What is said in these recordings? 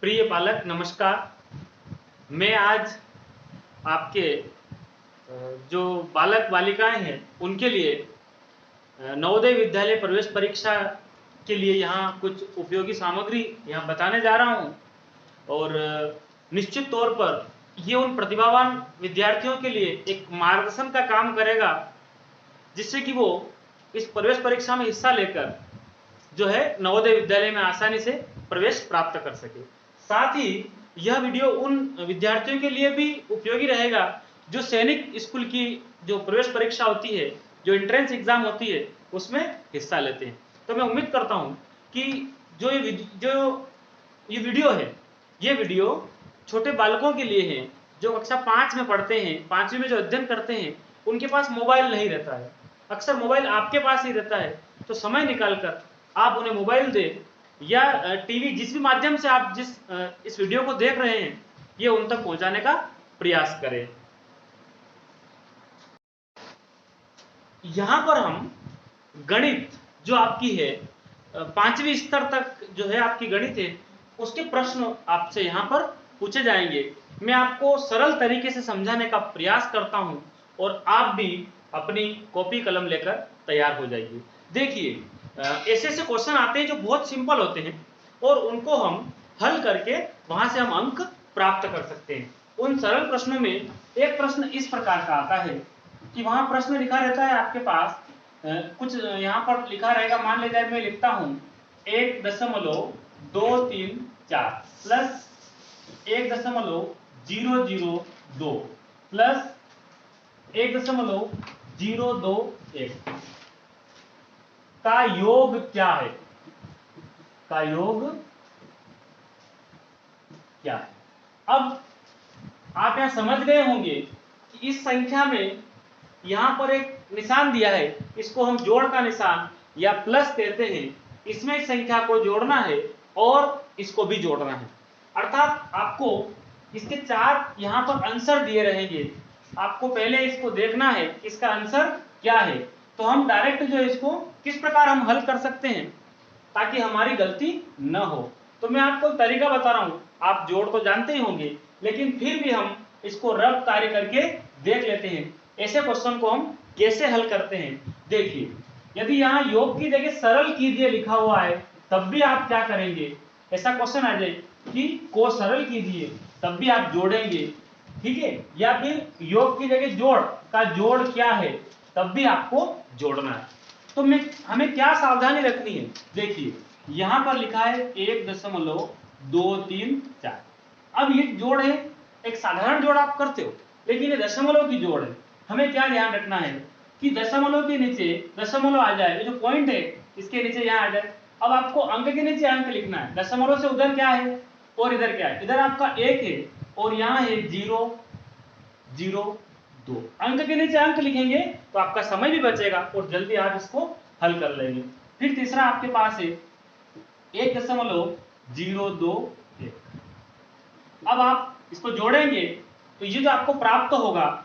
प्रिय बालक नमस्कार। मैं आज आपके जो बालक बालिकाएं हैं उनके लिए नवोदय विद्यालय प्रवेश परीक्षा के लिए यहाँ कुछ उपयोगी सामग्री यहाँ बताने जा रहा हूँ और निश्चित तौर पर ये उन प्रतिभावान विद्यार्थियों के लिए एक मार्गदर्शन का काम करेगा जिससे कि वो इस प्रवेश परीक्षा में हिस्सा लेकर जो है नवोदय विद्यालय में आसानी से प्रवेश प्राप्त कर सके। साथ ही यह वीडियो उन विद्यार्थियों के लिए भी उपयोगी रहेगा जो सैनिक स्कूल की जो प्रवेश परीक्षा होती है, जो एंट्रेंस एग्जाम होती है, उसमें हिस्सा लेते हैं। तो मैं उम्मीद करता हूं कि जो ये वीडियो है, ये वीडियो छोटे बालकों के लिए है जो कक्षा 5 में पढ़ते हैं, 5वीं में जो अध्ययन करते हैं, उनके पास मोबाइल नहीं रहता है। अक्सर मोबाइल आपके पास ही रहता है, तो समय निकालकर आप उन्हें मोबाइल दें या टीवी, जिस भी माध्यम से आप इस वीडियो को देख रहे हैं, ये उन तक पहुंचाने का प्रयास करें। यहां पर हम गणित जो आपकी है 5वीं स्तर तक जो है आपकी गणित है, उसके प्रश्न आपसे यहां पर पूछे जाएंगे। मैं आपको सरल तरीके से समझाने का प्रयास करता हूं और आप भी अपनी कॉपी कलम लेकर तैयार हो जाइए। देखिए, ऐसे क्वेश्चन आते हैं जो बहुत सिंपल होते हैं और उनको हम हल करके वहां से हम अंक प्राप्त कर सकते हैं। उन सरल प्रश्नों में एक प्रश्न इस प्रकार का आता है कि वहां प्रश्न लिखा रहता है आपके पास, कुछ यहाँ पर लिखा रहेगा। मान लीजिए मैं लिखता हूं 1.234 प्लस 1.002 प्लस 1.021 का योग क्या है? का योग क्या है? अब आप यहां समझ गए होंगे कि इस संख्या में यहां पर एक निशान दिया है, इसको हम जोड़ का निशान या प्लस कहते हैं। इसमें इस संख्या को जोड़ना है और इसको भी जोड़ना है, अर्थात आपको इसके 4 यहां पर आंसर दिए रहेंगे। आपको पहले इसको देखना है इसका आंसर क्या है। तो हम डायरेक्ट जो इसको किस प्रकार हम हल कर सकते हैं ताकि हमारी गलती न हो। तो मैं आपको तरीका बता रहा हूं, आप जोड़ तो जानते ही होंगे, लेकिन फिर भी हम इसको रफ कार्य करके देख लेते हैं ऐसे क्वेश्चन को हम कैसे हल करते हैं। देखिए, यदि यहाँ योग की जगह सरल कीजिए लिखा हुआ है, तब भी आप क्या करेंगे? ऐसा क्वेश्चन आ जाए कि को सरल कीजिए, तब भी आप जोड़ेंगे, ठीक है। या फिर योग की जगह जोड़ का जोड़ क्या है, तब भी आपको जोड़ना है। तो हमें क्या सावधानी रखनी है? देखिए, यहां पर लिखा है 1.234। अब ये जोड़ है, एक साधारण जोड़ आप करते हो, लेकिन ये दशमलव की जोड़ है। हमें क्या ध्यान रखना है कि दशमलव के नीचे दशमलव आ जाए, जो पॉइंट है इसके नीचे यहाँ आ जाए। अब आपको अंक के नीचे अंक लिखना है। दशमलव से उधर क्या है और इधर क्या है? इधर आपका 1 है और यहाँ है 0.002। अंक के नीचे अंक लिखेंगे तो आपका समय भी बचेगा और जल्दी आप इसको हल कर लेंगे। फिर तीसरा आपके पास है 1.021। अब आप इसको जोड़ेंगे तो ये जो आपको प्राप्त होगा,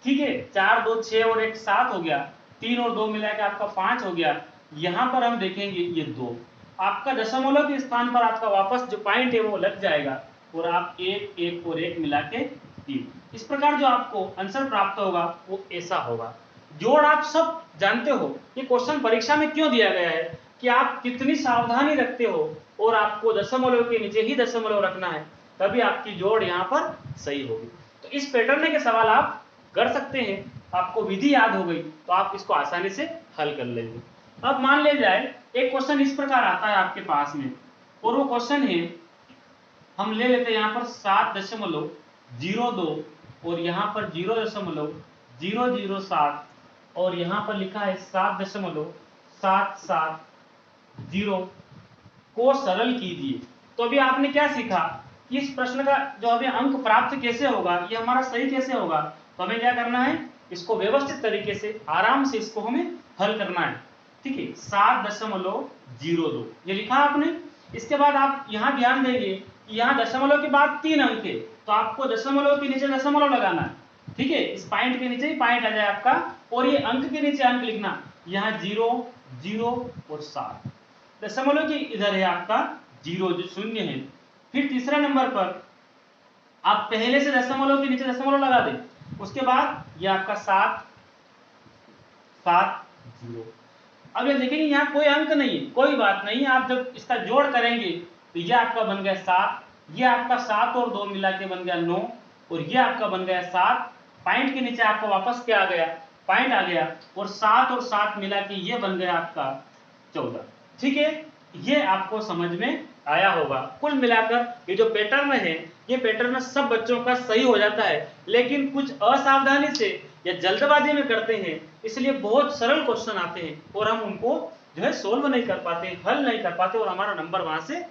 ठीक है, 4 2 6 और 1 7 हो गया, 3 और 2 मिला के आपका 5 हो गया। यहां पर हम देखेंगे ये 2, आपका दशमलव के स्थान पर आपका वापस जो पॉइंट है वो लग जाएगा और आप 1 1 और 1 मिला के 3। इस प्रकार जो आपको आंसर प्राप्त होगा वो ऐसा होगा। जोड़ आप सब जानते हो, ये क्वेश्चन परीक्षा में क्यों दिया गया है कि आप कितनी सावधानी रखते हो और आपको दशमलव के नीचे ही दशमलव रखना है, तभी आपकी जोड़ यहाँ पर सही होगी। तो इस पैटर्न के सवाल आप कर सकते हैं। आपको विधि याद हो गई तो आप इसको आसानी से हल कर लेंगे। अब मान ले जाए एक क्वेश्चन इस प्रकार आता है आपके पास में, और वो क्वेश्चन है, हम ले लेते हैं यहाँ पर 7.02 और यहाँ पर 0.007 और यहाँ पर लिखा है 7.770 को सरल कीजिए। तो अभी आपने क्या सीखा कि इस प्रश्न का जो हमें अंक प्राप्त कैसे होगा, ये हमारा सही कैसे होगा। तो हमें क्या करना है, इसको व्यवस्थित तरीके से आराम से इसको हमें हल करना है, ठीक है। 7.02 ये लिखा आपने। इसके बाद आप यहाँ ध्यान देंगे कि यहाँ दशमलव के बाद 3 अंक है, तो आपको दशमलव के नीचे दशमलव लगाना है, ठीक है। इस पॉइंट के नीचे ही पॉइंट आ जाए आपका, और ये अंक के नीचे अंक लिखना, यहाँ 0 0 और 7। दशमलव की इधर है आपका 0 जो शून्य है, फिर तीसरे नंबर पर आप पहले से दशमलव के नीचे दशमलव लगा दें, उसके बाद ये आपका 7 7 0। अब ये देखेंगे यहाँ कोई अंक नहीं है, कोई बात नहीं, आप जब इसका जोड़ करेंगे तो ये आपका बन गया 7, ये आपका 7 और 2 मिला के बन गया 9, और ये आपका बन गया 7, पॉइंट के नीचे आपका वापस क्या आ गया, पॉइंट आ गया, और 7 और 7 मिला के ये बन गया आपका 14। ठीक है, ये आपको समझ में आया होगा। कुल मिलाकर ये जो पैटर्न है, ये पैटर्न सब बच्चों का सही हो जाता है, लेकिन कुछ असावधानी से या जल्दबाजी में करते हैं, इसलिए बहुत सरल क्वेश्चन आते हैं और हम उनको जो है सोल्व नहीं कर पाते, हल नहीं कर पाते, और हमारा नंबर वहां से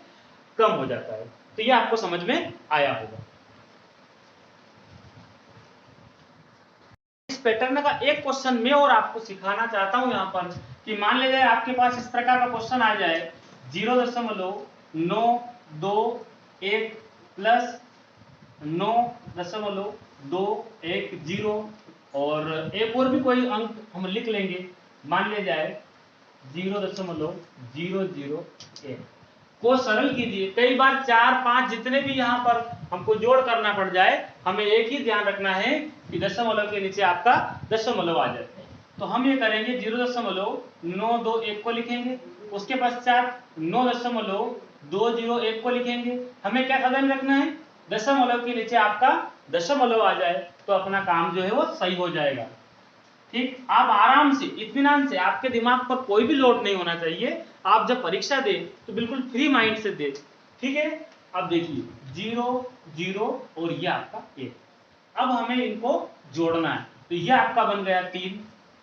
कम हो जाता है। तो ये आपको समझ में आया होगा। इस पैटर्न का एक क्वेश्चन मैं और आपको सिखाना चाहता हूं यहाँ पर, कि मान लीजिए आपके पास इस प्रकार का क्वेश्चन आ जाए 0.921 प्लस 9.210, और एक और भी कोई अंक हम लिख लेंगे, मान लिया जाए 0.001 को सरल कीजिए। कई बार 4 5 जितने भी यहाँ पर हमको जोड़ करना पड़ जाए, हमें एक ही ध्यान रखना है कि दशमलव के नीचे आपका दशमलव आ जाए। तो हम ये करेंगे 0.921 को लिखेंगे, उसके पश्चात 9.201 को लिखेंगे। हमें क्या कदम रखना है, दशमलव के नीचे आपका दशमलव आ जाए तो अपना काम जो है वो सही हो जाएगा। ठीक, आप आराम से इत्मीनान से, आपके दिमाग पर कोई भी लोड नहीं होना चाहिए। आप जब परीक्षा दे तो बिल्कुल फ्री माइंड से दे। ठीक है, अब देखिए 0 0 और ये आपका 1। अब हमें इनको जोड़ना है, तो ये आपका बन गया 3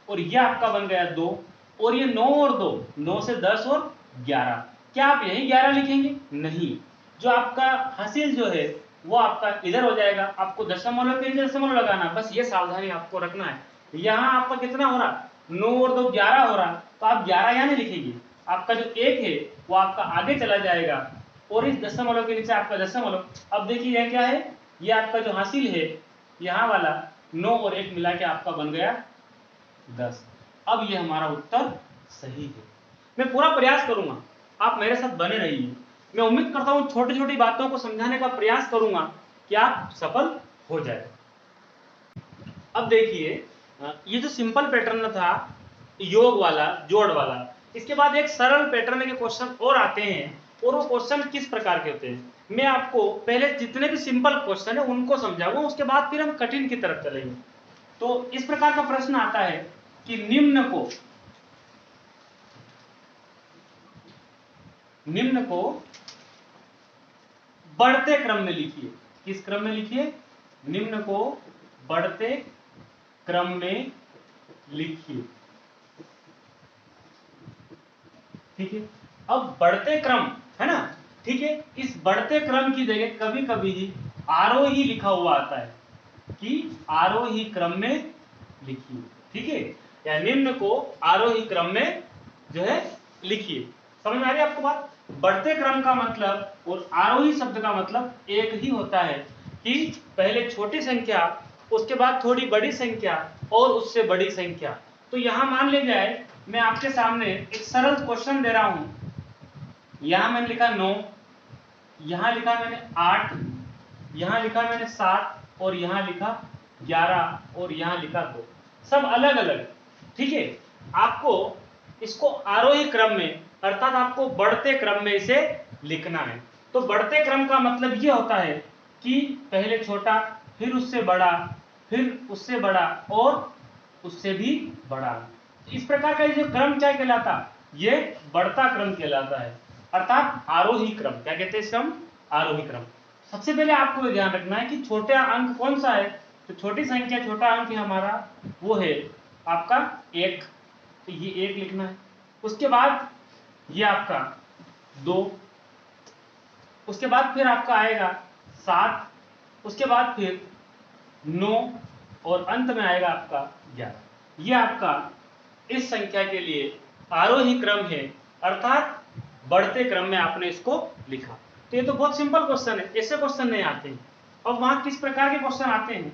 और ये आपका बन गया 2, और ये 9 और 2, 9 से 10 और 11। क्या आप यही 11 लिखेंगे? नहीं, जो आपका हासिल जो है वो आपका इधर हो जाएगा। आपको दशमलव के नीचे दशमलव लगाना, बस ये सावधानी आपको रखना है। यहाँ आपका कितना हो रहा, 9 और 2 11 हो रहा, तो आप 11 यहाँ नहीं लिखेंगे, आपका जो 1 है वो आपका आगे चला जाएगा, और इस दशमलव के नीचे आपका दशमलव। अब देखिए यह क्या है, ये आपका जो हासिल है यहाँ वाला 9 और 1 मिला के आपका बन गया 10। अब ये हमारा उत्तर सही है। मैं पूरा प्रयास करूंगा, आप मेरे साथ बने रहिए। मैं उम्मीद करता हूं छोटी छोटी बातों को समझाने का प्रयास करूंगा कि आप सफल हो जाए। अब देखिए, ये जो सिंपल पैटर्न था योग वाला, जोड़ वाला, इसके बाद एक सरल पैटर्न के क्वेश्चन और आते हैं, और वो क्वेश्चन किस प्रकार के होते हैं मैं आपको पहले जितने भी सिंपल क्वेश्चन है उनको समझाऊंगा, उसके बाद फिर हम कठिन की तरफ चलेंगे। तो इस प्रकार का प्रश्न आता है कि निम्न को बढ़ते क्रम में लिखिए। किस क्रम में लिखिए? निम्न को बढ़ते क्रम में लिखिए। ठीक है, अब बढ़ते क्रम है ना, ठीक है, इस बढ़ते क्रम की जगह कभी कभी आरोही लिखा हुआ आता है कि आरोही क्रम में लिखिए। ठीक है, या निम्न को आरोही क्रम में जो है लिखिए। समझ में आ रही है आपको बात? बढ़ते क्रम का मतलब और आरोही शब्द का मतलब एक ही होता है कि पहले छोटी संख्या, उसके बाद थोड़ी बड़ी संख्या और उससे बड़ी संख्या। तो यहां मान ले जाए मैं आपके सामने एक सरल क्वेश्चन दे रहा हूं, यहां मैंने लिखा 9, यहां लिखा मैंने 8, यहां लिखा मैंने 7, और यहां लिखा 11, और यहां लिखा 2, सब अलग अलग। ठीक है, आपको इसको आरोही क्रम में, अर्थात आपको बढ़ते क्रम में इसे लिखना है। तो बढ़ते क्रम का मतलब ये होता है कि पहले छोटा, फिर उससे बड़ा, फिर उससे बड़ा, और उससे भी बड़ा। इस प्रकार का जो क्रम क्या कहलाता, ये बढ़ता क्रम कहलाता है, अर्थात आरोही क्रम। क्या कहते हैं इस क्रम? आरोही क्रम। सबसे पहले आपको ध्यान रखना है कि छोटा अंक कौन सा है, तो छोटी संख्या, छोटा अंक है हमारा वो है आपका 1, तो ये 1 लिखना है। उसके बाद ये आपका 2, उसके बाद फिर आपका आएगा 7, उसके बाद फिर 9, और अंत में आएगा आपका 11। ये आपका इस संख्या के लिए आरोही क्रम है, अर्थात बढ़ते क्रम में आपने इसको लिखा। तो ये तो बहुत सिंपल क्वेश्चन है, ऐसे क्वेश्चन नहीं आते हैं। और वहां किस प्रकार के क्वेश्चन आते हैं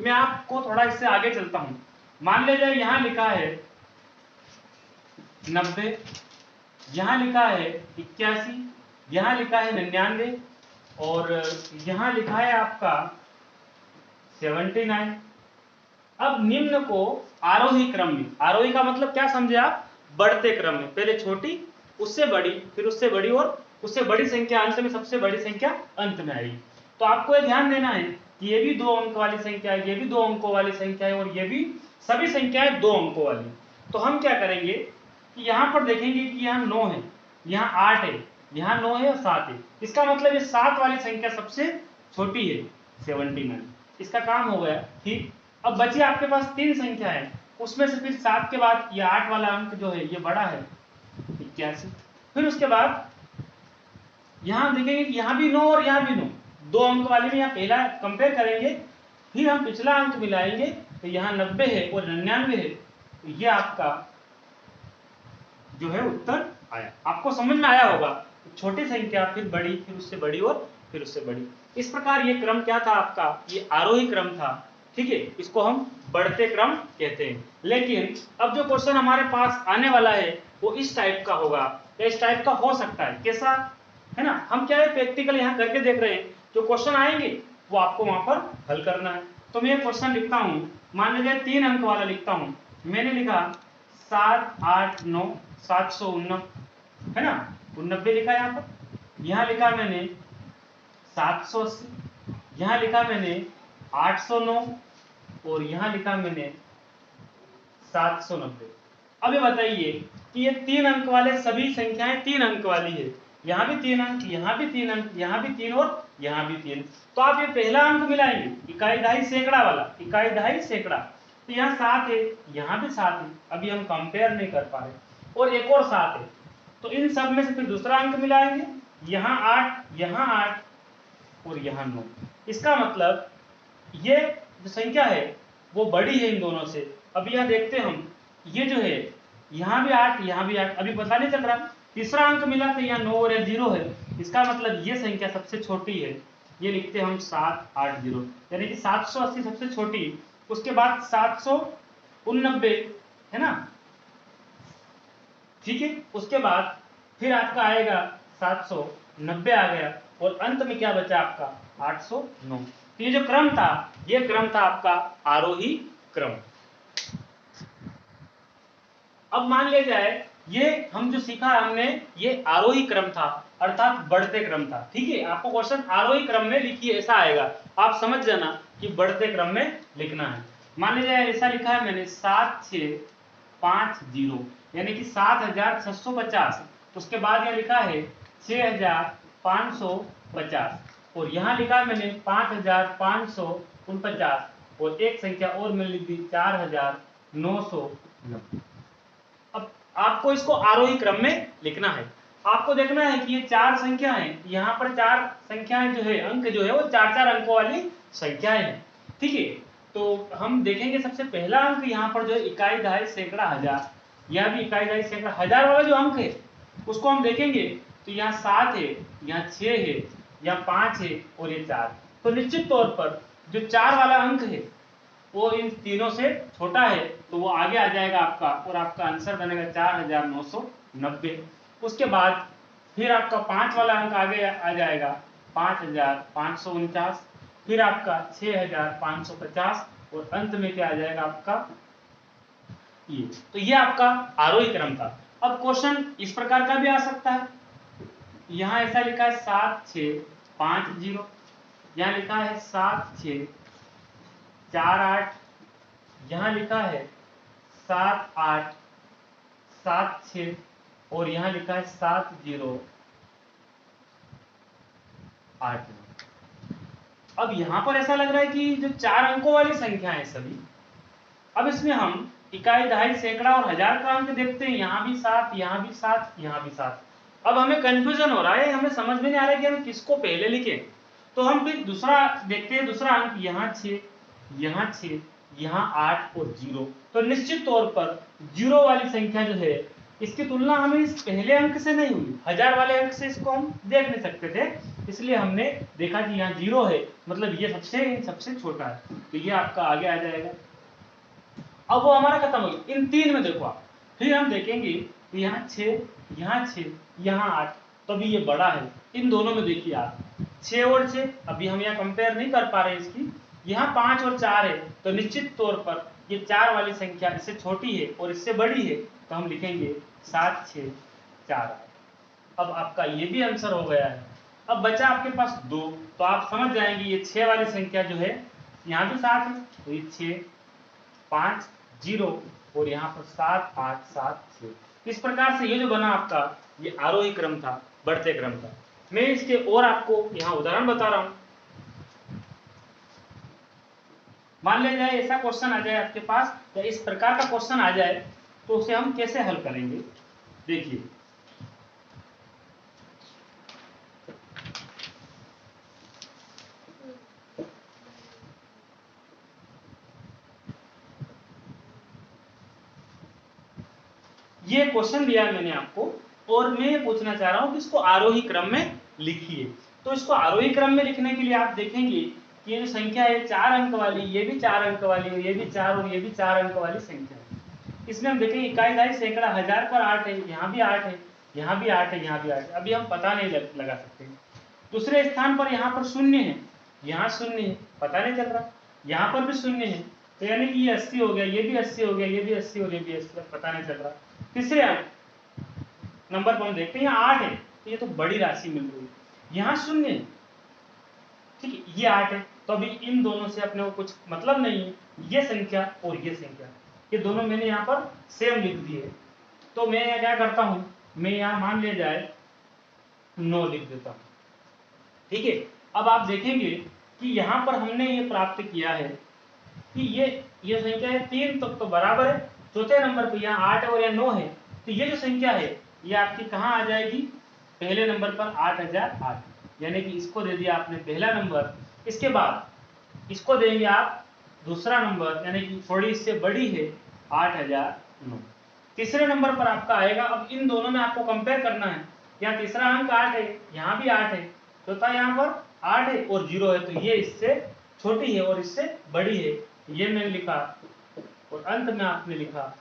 मैं आपको थोड़ा इससे आगे चलता हूं। मान लीजिए यहां लिखा है 90, यहां लिखा है 81, यहां लिखा है 99, और यहाँ लिखा है आपका 79। अब निम्न को आरोही क्रम में, आरोही का मतलब क्या समझे आप, बढ़ते क्रम में, पहले छोटी, उससे बड़ी, फिर उससे बड़ी, और उससे बड़ी संख्या अंत में, सबसे बड़ी संख्या अंत में आएगी। तो आपको ये ध्यान देना है कि ये भी 2 अंक वाली संख्या है, ये भी 2 अंकों वाली संख्या है, और ये भी सभी संख्याएं 2 अंकों वाली। तो हम क्या करेंगे कि यहाँ पर देखेंगे कि यहाँ 9 है, यहाँ 8 है, यहाँ 9 है और 7 है। इसका मतलब ये 7 वाली संख्या सबसे छोटी है, 79। इसका काम हो गया, ठीक। अब बची आपके पास 3 संख्या है, उसमें से फिर 7 के बाद ये 8 वाला अंक जो है ये बड़ा है, 81। फिर उसके बाद यहाँ देखेंगे कि यहाँ भी 9 और यहाँ भी 9, 2 अंक वाले में यहाँ पहला कंपेयर करेंगे, फिर हम पिछला अंक मिलाएंगे तो यहाँ 90 है और 99 है। तो ये आपका जो है उत्तर आया। आपको समझ में आया होगा, छोटी संख्या फिर बड़ी, फिर उससे बड़ी और फिर उससे बड़ी। इस प्रकार ये क्रम क्या था आपका, ये आरोही क्रम था, ठीक है। इसको हम बढ़ते क्रम कहते हैं। लेकिन अब जो क्वेश्चन हमारे पास आने वाला है वो इस टाइप का होगा, या इस टाइप का हो सकता है, कैसा है ना, हम क्या है प्रैक्टिकल यहाँ करके देख रहे हैं। जो क्वेश्चन आएंगे वो आपको वहां पर हल करना है। तो मैं क्वेश्चन लिखता हूँ, मान लीजिए 3 अंक वाला लिखता हूँ। मैंने लिखा 7 8 9 789, है ना, 89 लिखा यहाँ पर। यहाँ लिखा मैंने 780, यहाँ लिखा मैंने 809, और यहाँ लिखा मैंने 790। अब ये बताइए कि ये 3 अंक वाले सभी संख्याएं 3 अंक वाली है, यहाँ भी 3 अंक, यहाँ भी 3 अंक, यहाँ भी 3 और यहाँ भी 3। तो आप ये पहला अंक मिलाएंगे, इकाई दहाई सैकड़ा वाला, इकाई दहाई सैकड़ा, तो यहाँ 7 है, यहाँ भी 7 है, अभी हम कंपेयर नहीं कर पा रहे, और एक और 7 है। तो इन सब में से फिर दूसरा अंक मिलाएंगे, यहाँ 8, यहाँ 8 और यहाँ 9। इसका मतलब ये जो संख्या है वो बड़ी है इन दोनों से। अभी यहाँ देखते हैं हम, ये जो है यहाँ भी 8, यहाँ भी 8, अभी पता नहीं चल रहा। तीसरा अंक मिला तो यहाँ 9 और 0 है, इसका मतलब ये संख्या सबसे छोटी है। ये लिखते हैं हम 780, यानी कि 780 सबसे छोटी, उसके बाद 789, है ना, ठीक है। उसके बाद फिर आपका आएगा 790 आ गया, और अंत में क्या बचा आपका 809। तो ये जो क्रम था, ये क्रम था आपका आरोही क्रम। अब मान लिया जाए ये हम जो सीखा हमने, ये आरोही क्रम था, अर्थात बढ़ते क्रम था, ठीक है। आपको क्वेश्चन आरोही क्रम में लिखिए ऐसा आएगा, आप समझ जाना कि बढ़ते क्रम में लिखना है। मान लीजिए ऐसा लिखा है मैंने 7650, यानी कि 7650, उसके बाद यह लिखा है 6550, और यहाँ लिखा है मैंने 5549, और एक संख्या और मैंने लिख दी 4990। अब आपको इसको आरोही क्रम में लिखना है। आपको देखना है कि ये 4 संख्याएं, यहाँ पर 4 संख्याएं जो है, अंक जो है वो 4-4 अंकों वाली संख्याएं हैं, ठीक है। तो हम देखेंगे सबसे पहला अंक यहाँ पर जो है इकाई दहाई सैकड़ा हजार, यह भी इकाई दहाई सैकड़ा हजार वाला जो अंक है उसको हम देखेंगे तो यहाँ 7 है, यहाँ 6 है, यहाँ 5 है और ये 4। तो निश्चित तौर पर जो 4 वाला अंक है वो इन तीनों से छोटा है, तो वो आगे आ जाएगा आपका, और आपका आंसर बनेगा 4990। उसके बाद फिर आपका 5 वाला अंक आगे आ जाएगा 5549, फिर आपका 6550, और अंत में क्या आ जाएगा आपका ये। तो ये आपका आरोही क्रम था। अब क्वेश्चन इस प्रकार का भी आ सकता है, यहाँ ऐसा लिखा है 7650, यहाँ लिखा है 7648, यहाँ लिखा है 7876, और यहाँ लिखा है 7089। अब यहाँ पर ऐसा लग रहा है कि जो 4 अंकों वाली संख्या है सभी, अब इसमें हम इकाई दहाई सैकड़ा और हजार का अंक देखते हैं, यहाँ भी 7, यहाँ भी 7, यहाँ भी 7। अब हमें कंफ्यूजन हो रहा है, हमें समझ में नहीं आ रहा है कि हम किसको पहले लिखें। तो हम फिर दूसरा देखते हैं, दूसरा अंक यहाँ 6, यहाँ 6, यहाँ 8 और 0। तो निश्चित तौर पर 0 वाली संख्या जो है इसकी तुलना हमें इस पहले अंक से नहीं हुई, हजार वाले अंक से इसको हम देख नहीं सकते थे, इसलिए हमने देखा कि यहाँ 0 है, मतलब ये सबसे छोटा है, तो ये आपका आगे आ जाएगा। अब वो हमारा खत्म हो गया। इन 3 में देखो आप, फिर हम देखेंगे यहाँ 6, यहाँ 6, यहाँ 8, तभी ये बड़ा है। इन दोनों में देखिए आप, 6 और 6, अभी हम यहाँ कंपेयर नहीं कर पा रहे इसकी, यहाँ 5 और 4 है, तो निश्चित तौर पर ये 4 वाली संख्या इससे छोटी है और इससे बड़ी है, तो हम लिखेंगे 7 6 4 8। अब आपका ये भी आंसर हो गया है। अब बचा आपके पास 2, तो आप समझ जाएंगे ये 6 वाली संख्या जो है यहाँ भी 7 है, तो ये 6 5 0 और यहाँ पर 7 8 7 6। इस प्रकार से ये जो बना आपका, ये आरोही क्रम था, बढ़ते क्रम था। मैं इसके और आपको यहाँ उदाहरण बता रहा हूं। मान ले जाए ऐसा क्वेश्चन आ जाए आपके पास, या इस प्रकार का क्वेश्चन आ जाए, तो उसे हम कैसे हल करेंगे, देखिए। ये क्वेश्चन दिया मैंने आपको, और मैं ये पूछना चाह रहा हूं कि इसको आरोही क्रम में लिखिए। तो इसको आरोही क्रम में लिखने के लिए आप देखेंगे कि ये जो संख्या है 4 अंक वाली, ये भी 4 अंक वाली, और ये भी 4 और ये भी 4 अंक वाली संख्या है। इसमें हम देखेंगे इकाई दहाई सैकड़ा हजार पर 8 है, यहाँ भी 8 है, यहाँ भी 8 है, यहाँ भी 8 है। अभी हम पता नहीं लगा सकते। दूसरे स्थान पर यहाँ पर 0 है, यहाँ 0 है, पता नहीं चल रहा। यहाँ पर भी 0 है, तो यानी कि ये 80 हो गया, ये भी 80 हो गया, ये भी 80 और ये भी 80, पता नहीं चल रहा। तीसरे नंबर पर हम देखते हैं यहाँ 8 है, तो ये तो बड़ी राशि मिल रही है। यहाँ 0 है, ठीक है, ये 8 है, तो अभी इन दोनों से अपने को कुछ मतलब नहीं है। ये संख्या और ये संख्या, ये दोनों मैंने यहाँ पर सेम लिख दिए। तो मैं यहाँ क्या करता हूँ, मैं यहाँ मान ले जाए 9 लिख देता हूँ, ठीक है। अब आप देखेंगे कि यहाँ पर हमने ये प्राप्त किया है कि ये संख्या है 3 तक तो बराबर है। चौथे नंबर पर यहाँ 8 और यहाँ 9 है, तो ये जो संख्या है ये आपकी कहाँ आ जाएगी, पहले नंबर पर 8008, यानी कि इसको दे दिया आपने पहला नंबर। इसके बाद इसको देंगे आप दूसरा नंबर, यानी कि थोड़ी इससे बड़ी है 8009। तीसरे नंबर पर आपका आएगा, अब इन दोनों में आपको कंपेयर करना है। यहाँ तीसरा अंक 8 है, यहाँ भी 8 है, चौथा यहाँ पर 8 है और 0 है, तो ये इससे छोटी है और इससे बड़ी है, ये मैंने लिखा, और अंत में आपने लिखा।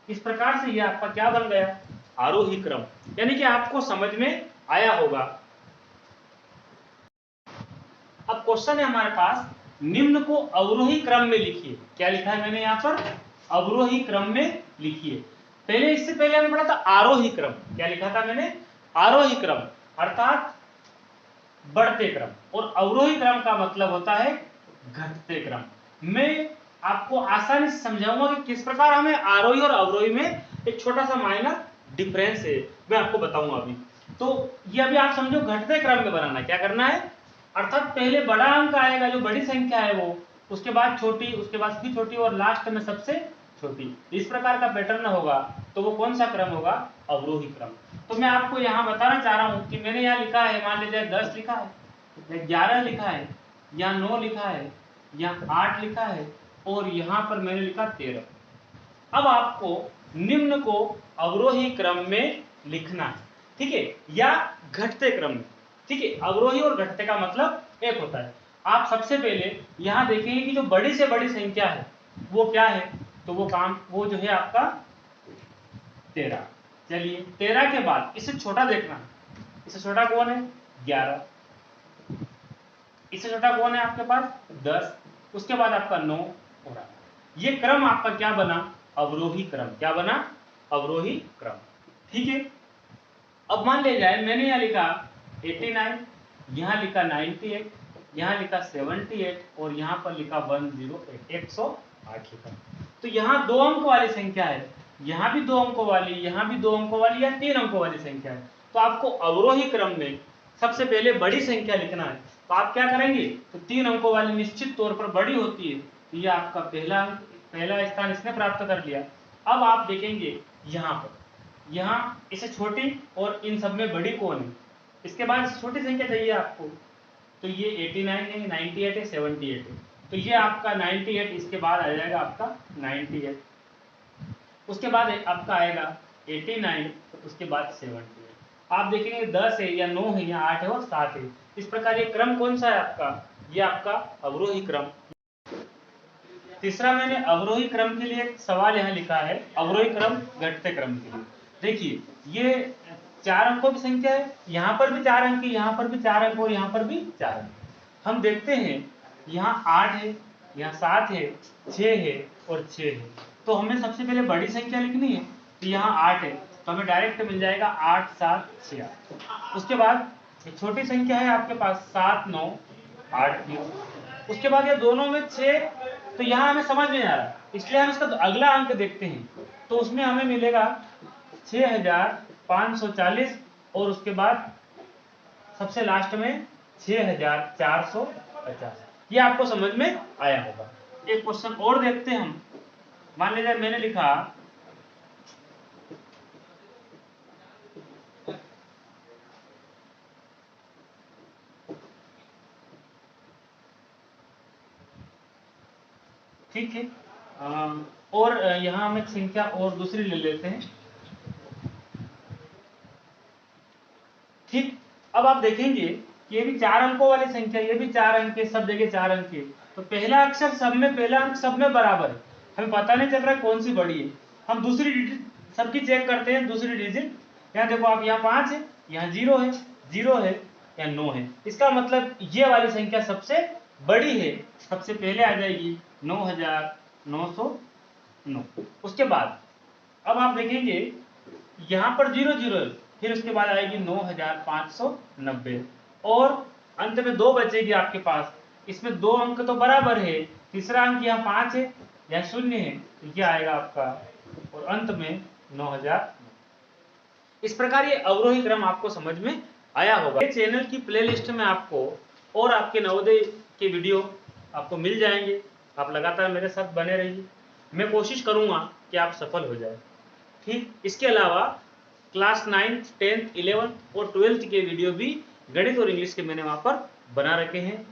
इस प्रकार से ये आपका क्या बन गया, आरोही क्रम, यानी कि आपको समझ में आया होगा। अब क्वेश्चन है हमारे पास, निम्न को अवरोही क्रम में लिखिए। क्या लिखा है मैंने यहाँ पर, अवरोही क्रम में लिखिए। पहले इससे पहले हमने पढ़ा था आरोही क्रम। क्या लिखा था मैंने, आरोही क्रम अर्थात बढ़ते क्रम, और अवरोही क्रम का मतलब होता है घटते क्रम। मैं आपको आसानी से समझाऊंगा कि किस प्रकार हमें आरोही और अवरोही में एक छोटा सा माइनर डिफरेंस है, मैं आपको बताऊंगा अभी। तो ये अभी आप समझो घटते क्रम में बनाना, क्या करना है, अर्थात पहले बड़ा अंक आएगा, जो बड़ी संख्या है वो, उसके बाद छोटी, उसके बाद भी छोटी, और लास्ट में सबसे छोटी। इस प्रकार का पैटर्न होगा, तो वो कौन सा क्रम होगा, अवरोही क्रम। तो मैं आपको यहाँ बताना चाह रहा हूँ कि मैंने यहाँ लिखा है, मान लीजिए 10 लिखा है, 11 लिखा है, या 9 लिखा है, या 8 लिखा है, और यहाँ पर मैंने लिखा 13। अब आपको निम्न को अवरोही क्रम में लिखना है, ठीक है, या घटते क्रम में, ठीक है। अवरोही और घटते का मतलब एक होता है। आप सबसे पहले यहाँ देखेंगे कि जो बड़ी से बड़ी संख्या है वो क्या है, तो वो जो है आपका 13। चलिए 13 के बाद इससे छोटा देखना, इससे छोटा कौन है, 11। इससे छोटा कौन है आपके पास, 10। उसके बाद आपका 9 हो रहा है। ये क्रम आपका क्या बना, अवरोही क्रम। क्या बना, अवरोही क्रम, ठीक है। अब मान ले जाए मैंने यहाँ लिखा 89, यहाँ लिखा 98, यहाँ लिखा 78, और यहाँ पर लिखा 108, 108 लिखा। तो यहाँ 2 अंक वाली संख्या है, यहाँ भी 2 अंकों वाली, यहाँ भी 2 अंकों वाली, या 3 अंकों वाली संख्या है। तो आपको अवरोही क्रम में सबसे पहले बड़ी संख्या लिखना है। तो आप क्या करेंगे, तो 3 अंकों वाली निश्चित तौर पर बड़ी होती है, तो ये आपका पहला स्थान इसने प्राप्त कर लिया। अब आप देखेंगे यहाँ पर, यहाँ इसे छोटी और इन सब में बड़ी कौन है, इसके बाद छोटी संख्या चाहिए आपको, तो ये 89 है, 98 है, 78 है, तो ये आपका 98, इसके बाद आ जाएगा आपका 98, उसके बाद आपका आएगा 89, उसके बाद 78। आप देखेंगे 10 है, या 9 है, या 8 है, और 7 है। इस प्रकार ये क्रम कौन सा है आपका, ये आपका अवरोही क्रम। तीसरा मैंने अवरोही क्रम के लिए एक सवाल यहाँ लिखा है, अवरोही क्रम घटते क्रम के लिए। देखिए ये 4 अंकों की संख्या है, यहाँ पर भी 4 अंक है, यहाँ पर भी 4 अंक और यहाँ पर भी 4 अंक। हम देखते हैं यहाँ 8 है, यहाँ 7 है, 6 है और 6 है। तो हमें सबसे पहले बड़ी संख्या लिखनी है, तो यहाँ 8 है, तो हमें डायरेक्ट मिल जाएगा 8 7 6 8। उसके बाद एक छोटी संख्या है आपके पास 7 9 8 3। उसके बाद ये दोनों में 6, तो यहाँ हमें समझ नहीं आ रहा, इसलिए हम इसका अगला अंक देखते हैं। तो उसमें हमें मिलेगा 6540 और उसके बाद सबसे लास्ट में 6450। ये आपको समझ में आया होगा। एक क्वेश्चन और देखते हैं हम। मान लीजिए मैंने लिखा ठीक है, और यहाँ हम एक संख्या और दूसरी ले लेते हैं। ठीक, अब आप देखेंगे ये भी 4 अंकों वाली संख्या, ये भी 4 अंक है, सब जगह 4 अंक है। तो पहला अक्षर सब में, पहला अंक सब में बराबर है, हमें पता नहीं चल रहा है कौन सी बड़ी है। हम दूसरी डिजिट सबकी चेक करते हैं, दूसरी डिजिट। यहाँ देखो आप, यहाँ 5 है, यहाँ 0 है, 0 है, यहाँ 9 है। इसका मतलब ये वाली संख्या सबसे बड़ी है, सबसे पहले आ जाएगी 9909। उसके बाद अब आप देखेंगे यहाँ पर 0 0 है, फिर उसके बाद आएगी 9590 और अंत में 2 बचेगी आपके पास। इसमें 2 अंक तो बराबर है, तीसरा अंक यहाँ 5 है, यहाँ 0 है, तो ये आएगा आपका, और अंत में 9000। इस प्रकार ये अवरोही क्रम आपको समझ में आया होगा। ये चैनल की प्लेलिस्ट में आपको और आपके नवोदय के वीडियो आपको मिल जाएंगे। आप लगातार मेरे साथ बने रहिए, मैं कोशिश करूंगा कि आप सफल हो जाए। ठीक, इसके अलावा क्लास 9th 10th 11th और 12th के वीडियो भी गणित और इंग्लिश के मैंने वहां पर बना रखे हैं।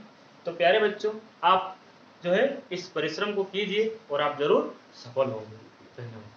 तो प्यारे बच्चों, आप जो है इस परिश्रम को कीजिए और आप जरूर सफल होंगे। धन्यवाद।